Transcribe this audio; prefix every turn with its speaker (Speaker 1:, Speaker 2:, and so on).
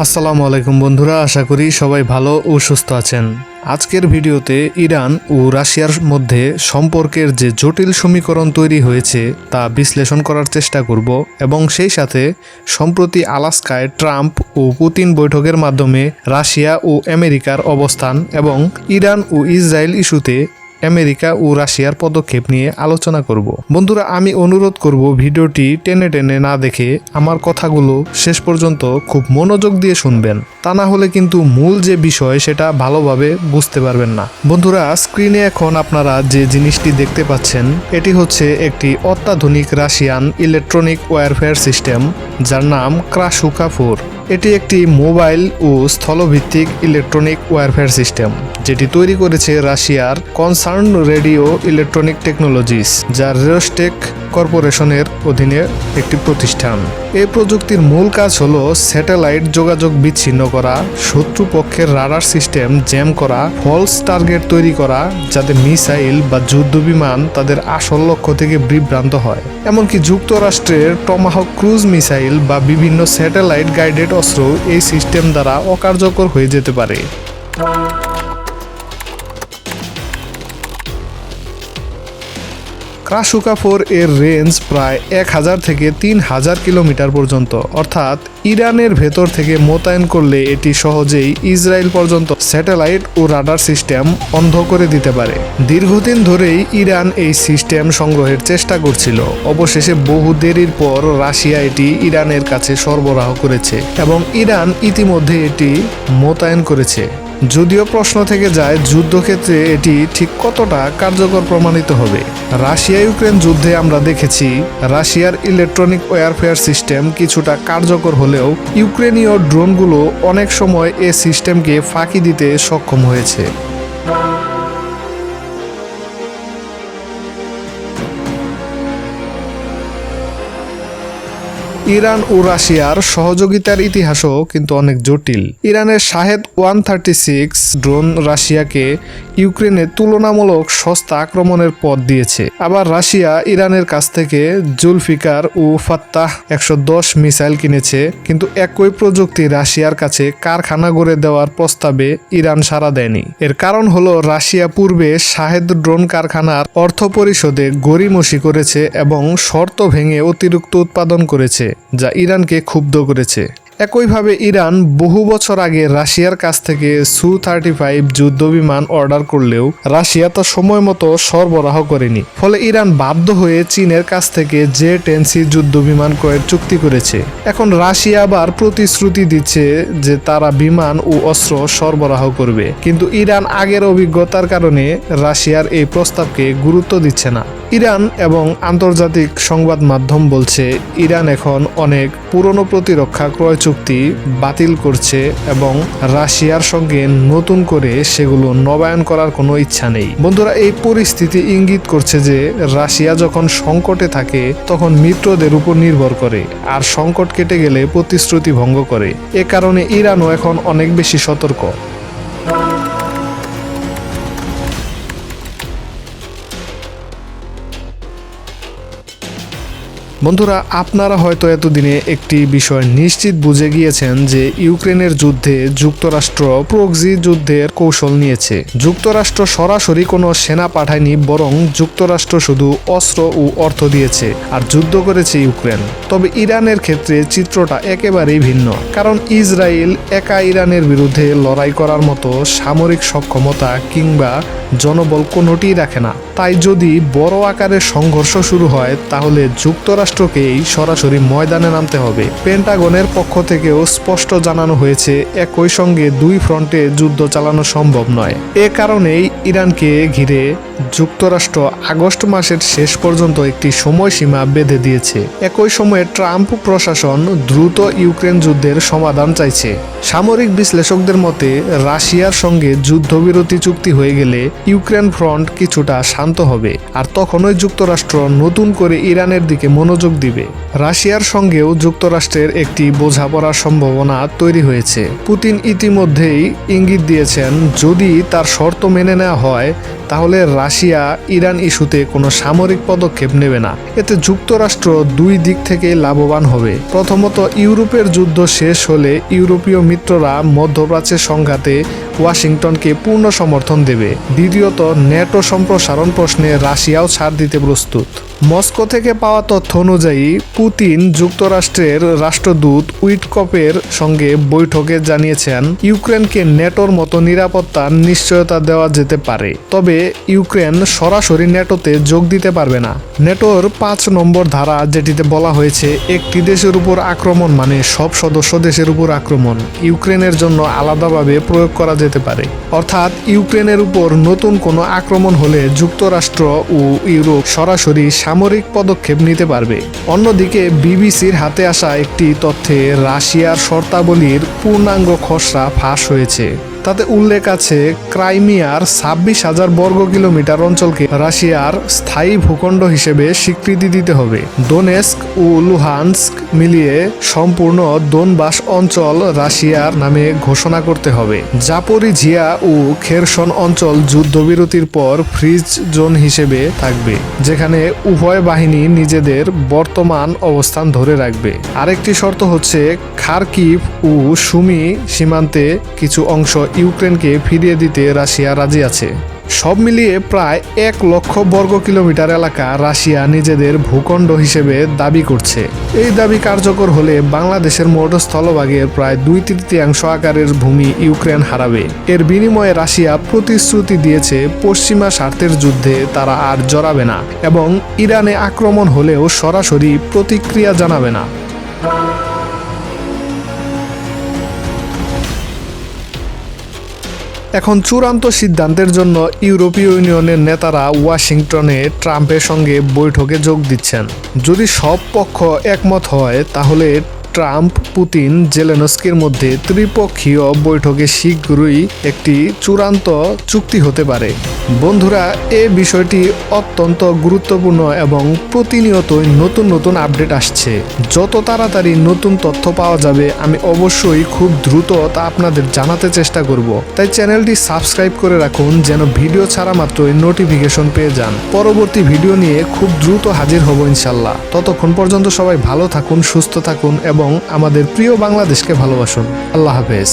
Speaker 1: আসসালামু আলাইকুম বন্ধুরা, আশা করি সবাই ভালো ও সুস্থ আছেন। আজকের ভিডিওতে ইরান ও রাশিয়ার মধ্যে সম্পর্কের যে জটিল সমীকরণ তৈরি হয়েছে তা বিশ্লেষণ করার চেষ্টা করব এবং সেই সাথে সম্প্রতি আলাস্কায় ট্রাম্প ও পুতিন বৈঠকের মাধ্যমে রাশিয়া ও আমেরিকার অবস্থান এবং ইরান ও ইসরায়েল ইস্যুতে আমেরিকা ও রাশিয়ার পদক্ষেপ নিয়ে আলোচনা করব। বন্ধুরা, আমি অনুরোধ করব ভিডিওটি টেনে টেনে না দেখে আমার কথাগুলো শেষ পর্যন্ত খুব মনোযোগ দিয়ে শুনবেন, তা না হলে কিন্তু মূল যে বিষয় সেটা ভালোভাবে বুঝতে পারবেন না। বন্ধুরা, স্ক্রিনে এখন আপনারা যে জিনিসটি দেখতে পাচ্ছেন এটি হচ্ছে একটি অত্যাধুনিক রাশিয়ান ইলেকট্রনিক ওয়্যারফেয়ার সিস্টেম যার নাম ক্রাশুকা-4। এটি একটি মোবাইল ও স্থলভিত্তিক ইলেকট্রনিক ওয়্যারফেয়ার সিস্টেম যেটি তৈরি করেছে রাশিয়ার কনসার্ন রেডিও ইলেকট্রনিক টেকনোলজিস, যা রোস্টেক কর্পোরেশনের অধীনে একটি প্রতিষ্ঠান। এই প্রযুক্তির মূল কাজ হলো স্যাটেলাইট যোগাযোগ বিচ্ছিন্ন করা, শত্রুপক্ষের রাডার সিস্টেম জ্যাম করা, ফলস টার্গেট তৈরি করা যাতে মিসাইল বা যুদ্ধ বিমান তাদের আসল লক্ষ্য থেকে বিভ্রান্ত হয়। এমনকি যুক্তরাষ্ট্রের টমাহক ক্রুজ মিসাইল বা বিভিন্ন স্যাটেলাইট গাইডেড অস্ত্র এই সিস্টেম দ্বারা অকার্যকর হয়ে যেতে পারে। ক্রাশুকা-4 এর রেঞ্জ প্রায় 1000 থেকে 3000 কিলোমিটার পর্যন্ত, অর্থাৎ ইরানের ভেতর থেকে মোতায়েন করলে এটি সহজেই ইসরায়েল পর্যন্ত স্যাটেলাইট ও রাডার সিস্টেম অন্ধ করে দিতে পারে। দীর্ঘদিন ধরেই ইরান এই সিস্টেম সংগ্রহের চেষ্টা করছিল। অবশেষে বহু দেরির পর রাশিয়া এটি ইরানের কাছে সরবরাহ করেছে এবং ইরান ইতিমধ্যে এটি মোতায়েন করেছে। যদিও প্রশ্ন থেকে যায় যুদ্ধক্ষেত্রে এটি ঠিক কতটা কার্যকর প্রমাণিত হবে। রাশিয়া ইউক্রেন যুদ্ধে আমরা দেখেছি রাশিয়ার ইলেকট্রনিক ওয়্যারফেয়ার সিস্টেম কিছুটা কার্যকর হলেও ইউক্রেনীয় ড্রোনগুলো অনেক সময় এ সিস্টেমকে ফাঁকি দিতে সক্ষম হয়েছে। ইরান ও রাশিয়ার সহযোগিতার ইতিহাসও কিন্তু অনেক জটিল। ইরানের শাহেদ 136 ড্রোন রাশিয়াকে ইউক্রেনে তুলনামূলক সস্তা আক্রমণের পথ দিয়েছে। আবার রাশিয়া ইরানের কাছ থেকে জুলফিকার ও ফাত্তাহ 110 মিসাইল কিনেছে, কিন্তু একই প্রযুক্তি রাশিয়ার কাছে কারখানা গড়ে দেওয়ার প্রস্তাবে ইরান সাড়া দেয়নি। এর কারণ হলো রাশিয়া পূর্বে শাহেদ ড্রোন কারখানার অর্থ পরিশোধে গড়িমসি করেছে এবং শর্ত ভেঙে অতিরিক্ত উৎপাদন করেছে, যা ইরানকে ক্ষুব্ধ করেছে। একইভাবে ইরান বহু বছর আগে রাশিয়ার কাছ থেকে সু-35 যুদ্ধ বিমান অর্ডার করলেও রাশিয়া তা সময় মতো সরবরাহ করেনি। ফলে ইরান বাধ্য হয়ে চীনের কাছ থেকে J-10C যুদ্ধ বিমান ক্রয়ের চুক্তি করেছে। এখন রাশিয়া আবার প্রতিশ্রুতি দিচ্ছে যে তারা বিমান ও অস্ত্র সরবরাহ করবে, কিন্তু ইরান আগের অভিজ্ঞতার কারণে রাশিয়ার এই প্রস্তাবকে গুরুত্ব দিচ্ছে না। ইরান এবং আন্তর্জাতিক সংবাদ মাধ্যম বলছে ইরান এখন অনেক পুরনো প্রতিরক্ষা ক্রয় চুক্তি বাতিল করছে এবং রাশিয়ার সঙ্গে নতুন করে সেগুলো নবায়ন করার কোনো ইচ্ছা নেই। বন্ধুরা, এই পরিস্থিতি ইঙ্গিত করছে যে রাশিয়া যখন সংকটে থাকে তখন মিত্রদের উপর নির্ভর করে, আর সংকট কেটে গেলে প্রতিশ্রুতি ভঙ্গ করে। এ কারণে ইরানও এখন অনেক বেশি সতর্ক। বন্ধুরা, আপনারা হয়তো এতদিনে একটি বিষয় নিশ্চিত বুঝে গিয়েছেন যে ইউক্রেনের যুদ্ধে যুক্তরাষ্ট্র প্রক্সি যুদ্ধের কৌশল নিয়েছে। যুক্তরাষ্ট্র সরাসরি কোনো সেনা পাঠায়নি, বরং যুক্তরাষ্ট্র শুধু অস্ত্র ও অর্থ দিয়েছে আর যুদ্ধ করেছে ইউক্রেন। তবে ইরানের ক্ষেত্রে চিত্রটা একেবারেই ভিন্ন, কারণ ইসরায়েল একা ইরানের বিরুদ্ধে লড়াই করার মতো সামরিক সক্ষমতা কিংবা জনবল কোনোটিই রাখে না। তাই যদি বড় আকারের সংঘর্ষ শুরু হয় তাহলে যুক্তরাষ্ট্রকেই সরাসরি ময়দানে নামতে হবে। পেন্টাগনের পক্ষ থেকেও স্পষ্ট জানানো হয়েছে একই সঙ্গে দুই ফ্রন্টে যুদ্ধ চালানো সম্ভব নয়। এ কারণেই ইরানকে ঘিরে যুক্তরাষ্ট্র আগস্ট মাসের শেষ পর্যন্ত একটি সময়সীমা বেঁধে দিয়েছে। একই সময়ে ট্রাম্প প্রশাসন দ্রুত ইউক্রেন যুদ্ধের সমাধান চাইছে। সামরিক বিশ্লেষকদের মতে রাশিয়ার সঙ্গে যুদ্ধবিরতি চুক্তি হয়ে গেলে ইউক্রেন ফ্রন্ট কিছুটা শান্ত হবে, আর তখনই যুক্তরাষ্ট্র নতুন করে ইরানের দিকে মনোযোগ দিবে। রাশিয়ার সঙ্গেও যুক্তরাষ্ট্রের একটি বোঝাপড়ার সম্ভাবনা তৈরি হয়েছে। পুতিন ইতিমধ্যেই ইঙ্গিত দিয়েছেন যদি তার শর্ত মেনে নেওয়া হয় তাহলে রাশিয়া ইরান ইস্যুতে কোনো সামরিক পদক্ষেপ নেবে না। এতে যুক্তরাষ্ট্র দুই দিক থেকে লাভবান হবে। প্রথমত, ইউরোপের যুদ্ধ শেষ হলে ইউরোপীয় মিত্ররা মধ্যপ্রাচ্যের সংঘাতে ওয়াশিংটনকে পূর্ণ সমর্থন দেবে। দ্বিতীয়ত, ন্যাটো সম্প্রসারণ প্রশ্নে রাশিয়াও ছাড় দিতে প্রস্তুত। মস্কো থেকে পাওয়া তথ্য অনুযায়ী পুতিন যুক্তরাষ্ট্রের রাষ্ট্রদূত উইটকপের সঙ্গে বৈঠকে জানিয়েছেন ইউক্রেনকে ন্যাটোর মতো নিরাপত্তার নিশ্চয়তা দেওয়া যেতে পারে, তবে ইউক্রেন সরাসরি ন্যাটোতে যোগ দিতে পারবে না। ন্যাটোর 5 নম্বর ধারা, যেটিতে বলা হয়েছে একটি দেশের উপর আক্রমণ মানে সব সদস্য দেশের উপর আক্রমণ, ইউক্রেনের জন্য আলাদাভাবে প্রয়োগ করা যেতে পারে। অর্থাৎ ইউক্রেনের উপর নতুন কোনো আক্রমণ হলে যুক্তরাষ্ট্র ও ইউরোপ সরাসরি সামরিক পদক্ষেপ নিতে পারবে। অন্যদিকে বিবিসির হাতে আসা একটি তথ্যে রাশিয়ার শর্তাবলীর পূর্ণাঙ্গ খসড়া ফাঁস হয়েছে। তাতে উল্লেখ আছে ক্রাইমিয়ার 26,000 বর্গ কিলোমিটার অঞ্চলকে রাশিয়ার স্থায়ী ভূখণ্ড হিসেবে স্বীকৃতি দিতে হবে। দোনেস্ক ও লুহানস্ক মিলিয়ে সম্পূর্ণ দোনবাস অঞ্চল রাশিয়ার নামে ঘোষণা করতে হবে। জাপোরিঝিয়া ও খেরসন অঞ্চল যুদ্ধবিরতির পর ফ্রিজ জোন হিসেবে থাকবে, যেখানে উভয় বাহিনী নিজেদের বর্তমান অবস্থান ধরে রাখবে। আরেকটি শর্ত হচ্ছে খারকিভ ও সুমি সীমান্তে কিছু অংশ ইউক্রেনকে ফিরিয়ে দিতে রাশিয়া রাজি আছে। সব মিলিয়ে প্রায় 1 লক্ষ বর্গ কিলোমিটার এলাকা রাশিয়া নিজেদের ভূখণ্ড হিসেবে দাবি করছে। এই দাবি কার্যকর হলে বাংলাদেশের মোট স্থলভাগের প্রায় 2/3 আকারের ভূমি ইউক্রেন হারাবে। এর বিনিময়ে রাশিয়া প্রতিশ্রুতি দিয়েছে পশ্চিমা স্বার্থের যুদ্ধে তারা আর জড়াবে না এবং ইরানে আক্রমণ হলেও সরাসরি প্রতিক্রিয়া জানাবে না। এখন চূড়ান্ত সিদ্ধান্তের জন্য ইউরোপীয় ইউনিয়নের নেতারা ওয়াশিংটনে ট্রাম্পের সঙ্গে বৈঠকে যোগ দিচ্ছেন। যদি সব পক্ষ একমত হয় তাহলে ট্রাম্প, পুতিন, জেলেনস্কির মধ্যে ত্রিপক্ষীয় বৈঠকে শীঘ্রই একটি চূড়ান্ত চুক্তি হতে পারে। বন্ধুরা, এই বিষয়টি অত্যন্ত গুরুত্বপূর্ণ এবং প্রতিনিয়তই নতুন নতুন আপডেট আসছে। যত তাড়াতাড়ি নতুন তথ্য পাওয়া যাবে আমি অবশ্যই খুব দ্রুত তা আপনাদের জানাতে চেষ্টা করব। তাই চ্যানেলটি সাবস্ক্রাইব করে রাখুন যেন ভিডিও ছাড়া মাত্রই নোটিফিকেশন পেয়ে যান। পরবর্তী ভিডিও নিয়ে খুব দ্রুত হাজির হব ইনশাল্লাহ। ততক্ষণ পর্যন্ত সবাই ভালো থাকুন, সুস্থ থাকুন এবং আমাদের প্রিয় বাংলাদেশকে ভালোবাসুন। আল্লাহ হাফেজ।